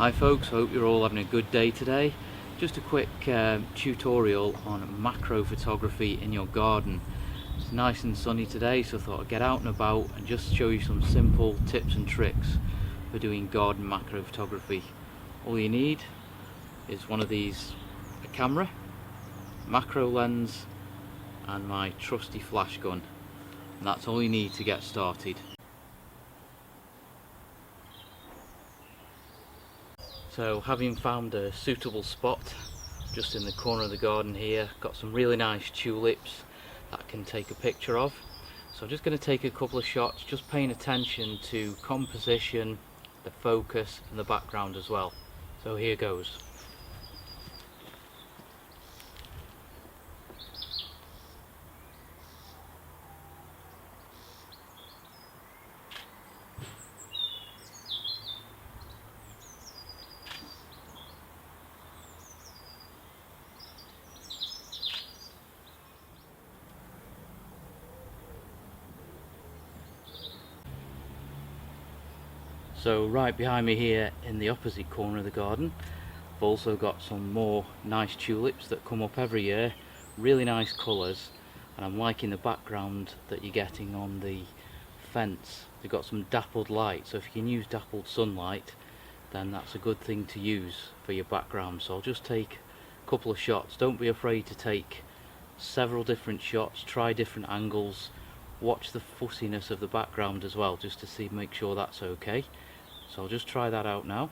Hi folks, hope you're all having a good day today. Just a quick tutorial on macro photography in your garden. It's nice and sunny today, so I thought I'd get out and about and just show you some simple tips and tricks for doing garden macro photography. All you need is one of these, a camera, macro lens and my trusty flash gun, and that's all you need to get started. So having found a suitable spot just in the corner of the garden here, got some really nice tulips that I can take a picture of. So I'm just going to take a couple of shots, just paying attention to composition, the focus and the background as well. So here goes. So right behind me here in the opposite corner of the garden, I've also got some more nice tulips that come up every year, really nice colours, and I'm liking the background that you're getting on the fence. They've got some dappled light, so if you can use dappled sunlight, then that's a good thing to use for your background. So I'll just take a couple of shots. Don't be afraid to take several different shots, try different angles, watch the fussiness of the background as well, just to make sure that's okay. So I'll just try that out now.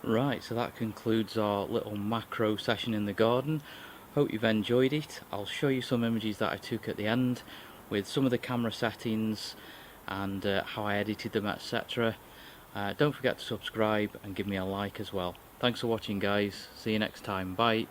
Right, so that concludes our little macro session in the garden. Hope you've enjoyed it. I'll show you some images that I took at the end with some of the camera settings and how I edited them, etc. Don't forget to subscribe and give me a like as well. Thanks for watching guys, see you next time, bye.